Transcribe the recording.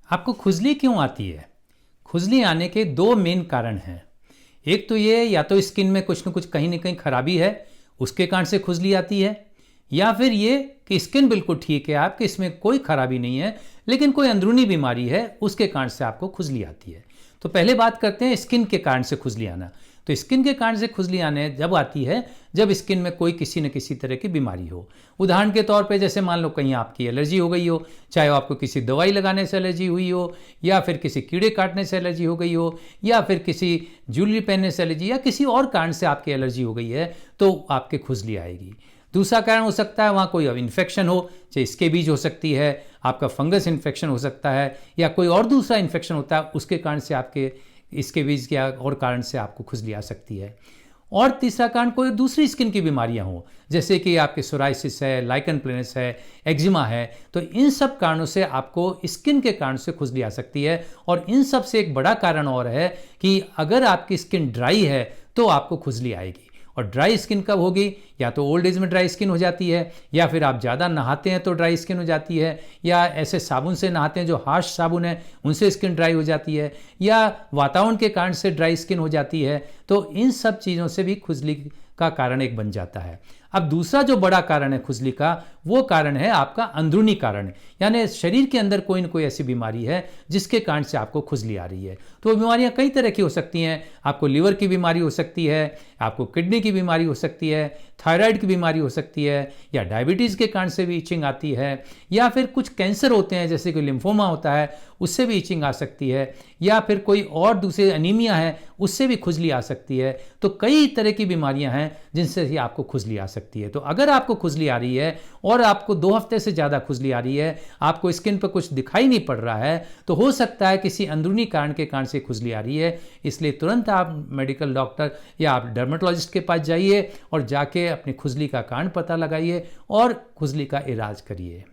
आपको खुजली क्यों आती है? खुजली आने के दो मेन कारण हैं। एक तो ये, या तो स्किन में कुछ न कुछ कहीं ना कहीं खराबी है, उसके कारण से खुजली आती है, या फिर ये कि स्किन बिल्कुल ठीक है आपके, इसमें कोई खराबी नहीं है, लेकिन कोई अंदरूनी बीमारी है उसके कारण से आपको खुजली आती है। तो पहले बात करते हैं स्किन के कारण से खुजली आना। तो स्किन के कारण से खुजली आने जब आती है जब स्किन में कोई किसी न किसी तरह की बीमारी हो। उदाहरण के तौर पे जैसे मान लो कहीं आपकी एलर्जी हो गई हो, चाहे आपको किसी दवाई लगाने से एलर्जी हुई हो, या फिर किसी कीड़े काटने से एलर्जी हो गई हो, या फिर किसी ज्वेलरी पहनने से एलर्जी, या किसी और कारण से आपकी एलर्जी हो गई है, तो आपके खुजली आएगी। दूसरा कारण हो सकता है वहाँ कोई इन्फेक्शन हो, चाहे इसके बीज हो सकती है, आपका फंगस इन्फेक्शन हो सकता है, या कोई और दूसरा इन्फेक्शन होता है उसके कारण से आपके इसके बीज के और कारण से आपको खुजली आ सकती है। और तीसरा कारण कोई दूसरी स्किन की बीमारियां हो, जैसे कि आपके सोराइसिस है, लाइकन प्लेनस है, एक्जिमा है। तो इन सब कारणों से आपको स्किन के कारण से खुजली आ सकती है। और इन सब से एक बड़ा कारण और है कि अगर आपकी स्किन ड्राई है तो आपको खुजली आएगी। और ड्राई स्किन कब होगी? या तो ओल्ड एज में ड्राई स्किन हो जाती है, या फिर आप ज़्यादा नहाते हैं तो ड्राई स्किन हो जाती है, या ऐसे साबुन से नहाते हैं जो हार्श साबुन है उनसे स्किन ड्राई हो जाती है, या वातावरण के कारण से ड्राई स्किन हो जाती है। तो इन सब चीज़ों से भी खुजली का कारण एक बन जाता है। अब दूसरा जो बड़ा कारण है खुजली का, वो कारण है आपका अंदरूनी कारण, यानी शरीर के अंदर कोई ना कोई ऐसी बीमारी है जिसके कारण से आपको खुजली आ रही है। तो बीमारियां कई तरह की हो सकती हैं। आपको लीवर की बीमारी हो सकती है, आपको किडनी की बीमारी हो सकती है, थायराइड की बीमारी हो सकती है, या डायबिटीज़ के कारण से भी इचिंग आती है, या फिर कुछ कैंसर होते हैं जैसे कि लिम्फोमा होता है उससे भी इचिंग आ सकती है, या फिर कोई और दूसरे एनीमिया है उससे भी खुजली आ सकती है। तो कई तरह की बीमारियां हैं जिनसे ही आपको खुजली आ सकती है। तो अगर आपको खुजली आ रही है और आपको 2 हफ्ते से ज़्यादा खुजली आ रही है, आपको स्किन पर कुछ दिखाई नहीं पड़ रहा है, तो हो सकता है किसी अंदरूनी कारण के कारण से खुजली आ रही है। इसलिए तुरंत आप मेडिकल डॉक्टर या आप डर्मेटोलॉजिस्ट के पास जाइए और जाके अपनी खुजली का कारण पता लगाइए और खुजली का इलाज करिए।